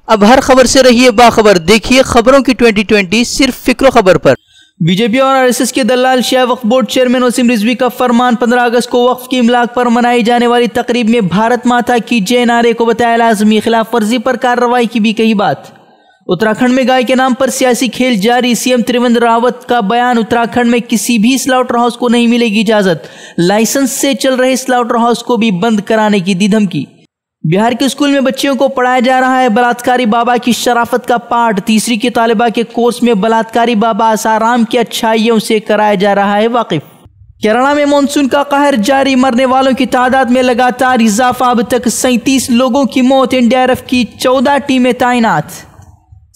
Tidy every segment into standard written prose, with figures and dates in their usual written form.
अब हर खबर से रहिए बाखबर। देखिए खबरों की 2020 सिर्फ फिक्रो खबर पर। बीजेपी और आरएसएस के दलाल शिया वक्फ बोर्ड चेयरमैन वसीम रिजवी का फरमान 15 अगस्त को वक्फ की इमलाक पर मनाई जाने वाली तकरीब में भारत माता की जय नारे को बताया लाजमी, खिलाफ वर्जी पर कार्रवाई की भी कही बात। उत्तराखंड में गाय के नाम पर सियासी खेल जारी, सीएम त्रिवेंद्र रावत का बयान। उत्तराखंड में किसी भी स्लाउटर हाउस को नहीं मिलेगी इजाजत, लाइसेंस से चल रहे स्लाउटर हाउस को भी बंद कराने की दी धमकी। बिहार के स्कूल में बच्चियों को पढ़ाया जा रहा है बलात्कारी बाबा की शराफत का पाठ। तीसरी की तालिबा के कोर्स में बलात्कारी बाबा आसाराम की अच्छाइयों से कराया जा रहा है वाकिफ। केरला में मानसून का कहर जारी, मरने वालों की तादाद में लगातार इजाफा, अब तक 37 लोगों की मौत। एनडीआरएफ की 14 टीमें तैनात।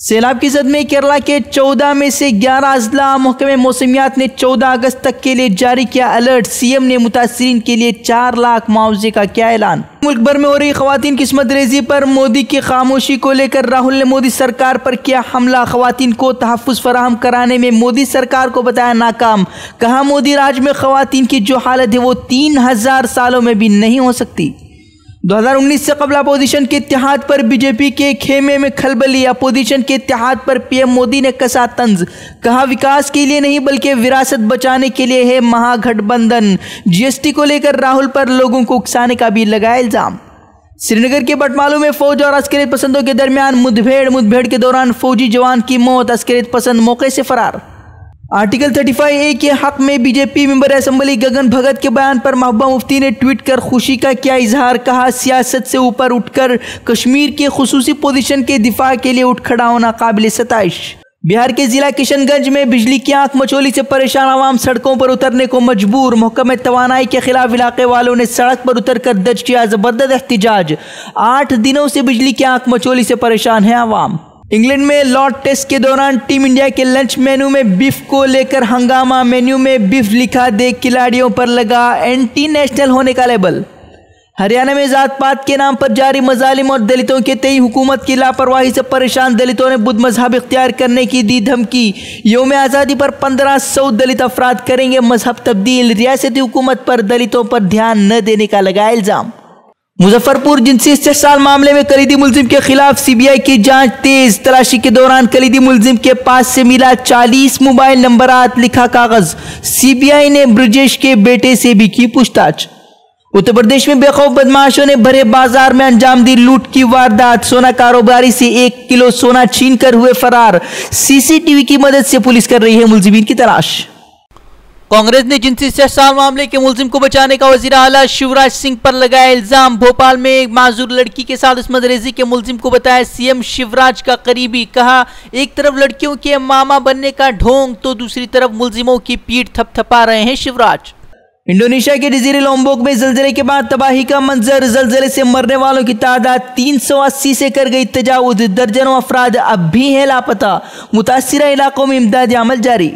सैलाब की जद में केरला के 14 में से 11 अजला। महकमे मौसमियात ने 14 अगस्त तक के लिए जारी किया अलर्ट। सीएम ने मुतासिरीन के लिए 4 लाख मुआवजे का किया ऐलान। मुल्क भर में हो रही खवातीन की किस्मत रेजी पर मोदी की खामोशी को लेकर राहुल ने मोदी सरकार पर किया हमला। खवातीन को तहफ्फुज़ फराहम कराने में मोदी सरकार को बताया नाकाम। कहा मोदी राज में खवातीन की जो हालत है वो 3000 सालों में भी नहीं हो सकती। 2019 से कबल अपोजिशन के इत्तेहाद पर बीजेपी के खेमे में खलबली। अपोजिशन के इत्तेहाद पर पीएम मोदी ने कसा तंज। कहा विकास के लिए नहीं बल्कि विरासत बचाने के लिए है महागठबंधन। जीएसटी को लेकर राहुल पर लोगों को उकसाने का भी लगाया इल्जाम। श्रीनगर के बटमालू में फौज और अस्करियत पसंदों के दरमियान मुठभेड़ के दौरान फौजी जवान की मौत, अस्करियत पसंद मौके से फरार। आर्टिकल 35A के हक में बीजेपी मेंबर असेंबली गगन भगत के बयान पर महबूबा मुफ्ती ने ट्वीट कर खुशी का किया इजहार। कहा सियासत से ऊपर उठकर कश्मीर के खुसूसी पोजीशन के दिफा के लिए उठ खड़ा होना काबिल सताइश। बिहार के जिला किशनगंज में बिजली की आंख मचोली से परेशान आवाम सड़कों पर उतरने को मजबूर। महकमे तवानाई के खिलाफ इलाके वालों ने सड़क पर उतरकर दर्ज किया जबरदस्त एहतिजाज। 8 दिनों से बिजली की आंख मचोली से परेशान है आवाम। इंग्लैंड में लॉर्ड टेस्ट के दौरान टीम इंडिया के लंच मेन्यू में बीफ को लेकर हंगामा। मेन्यू में बीफ लिखा देख खिलाड़ियों पर लगा एंटी नेशनल होने का लेबल। हरियाणा में जात पात के नाम पर जारी मजालिम और दलितों के तई हुकूमत की लापरवाही से परेशान दलितों ने बुद्ध मजहब इख्तियार करने की दी धमकी। यौम आज़ादी पर 1500 दलित अफराद करेंगे मजहब तब्दील। रियासती हुकूमत पर दलितों पर ध्यान न देने का लगाया इल्जाम। मुजफ्फरपुर जिनसी इस्तेहसाल मामले में कलीदी मुलजिम के खिलाफ सीबीआई की जांच तेज। तलाशी के दौरान कलीदी मुलजिम के पास से मिला 40 मोबाइल नंबरात, लिखा कागज। सीबीआई ने ब्रजेश के बेटे से भी की पूछताछ। उत्तर प्रदेश में बेखौफ बदमाशों ने भरे बाजार में अंजाम दी लूट की वारदात। सोना कारोबारी से 1 किलो सोना छीन कर हुए फरार। सीसीटीवी की मदद से पुलिस कर रही है मुलजिमीन की तलाश। कांग्रेस ने जिनसी इस्तेहसाल मामले के मुलजिम को बचाने का वजीर आला शिवराज सिंह पर लगाया इल्जाम। भोपाल में एक माजूर लड़की के साथ इस्मत रेजी के मुलजिम को बताया सीएम शिवराज का करीबी। कहा एक तरफ लड़कियों के मामा बनने का ढोंग तो दूसरी तरफ मुलजिमों की पीठ थपथपा रहे हैं शिवराज। इंडोनेशिया के जजीरे लोम्बोक में जलजले के बाद तबाही का मंजर। जलजले से मरने वालों की तादाद 380 से कर गई तजावुज। दर्जनों अफराद अब भी हैं लापता। मुतासिरा इलाकों में इमदादी अमल जारी।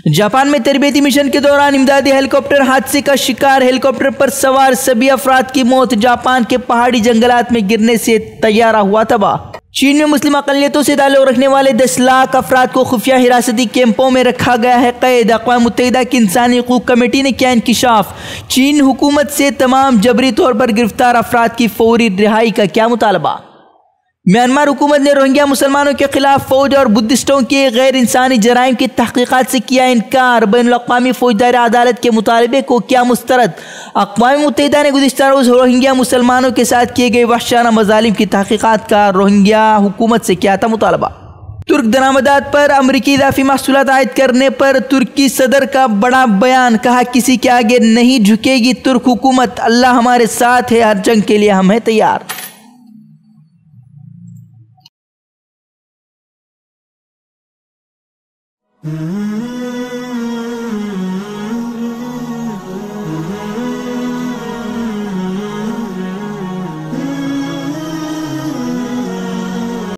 जापान में तरबियती मिशन के दौरान इमदादी हेलीकॉप्टर हादसे का शिकार। हेलीकॉप्टर पर सवार सभी अफराद की मौत। जापान के पहाड़ी जंगलात में गिरने से तैयारा हुआ तबाह। चीन में मुस्लिम अक़लियतों से ताल्लुक़ रखने वाले 10 लाख अफराद को खुफिया हिरासती कैंपों में रखा गया है कैद। अक़वाम मुत्तहिदा की इंसानी हकूक़ कमेटी ने किया इंकिशाफ। चीन हुकूमत से तमाम जबरी तौर पर गिरफ्तार अफराद की फौरी रिहाई का क्या मुतालबा। म्यांमार हुकूमत ने रोहिंग्या मुसलमानों के खिलाफ फौज और बुद्धिस्टों के गैर इंसानी जराइम की तहक़ीक़ात से किया इनकार। बैनुल-अक़वामी फौजदारी अदालत के मुतालबे को किया मुस्तरद। अक़वाम मुत्तहिदा ने गुज़िश्ता रोज़ रोहिंग्या मुसलमानों के साथ किए गए वहशाना मज़ालिम की तहक़ीक़ात का रोहिंग्या हुकूमत से किया था मुतालबा। तुर्क दरामदात पर अमरीकी इज़ाफ़ी महसूलात आयद करने पर तुर्की सदर का बड़ा बयान। कहा किसी के आगे नहीं झुकेगी तुर्क हुकूमत, अल्लाह हमारे साथ है, हर जंग के लिए हम हैं तैयार। Mm-hmm.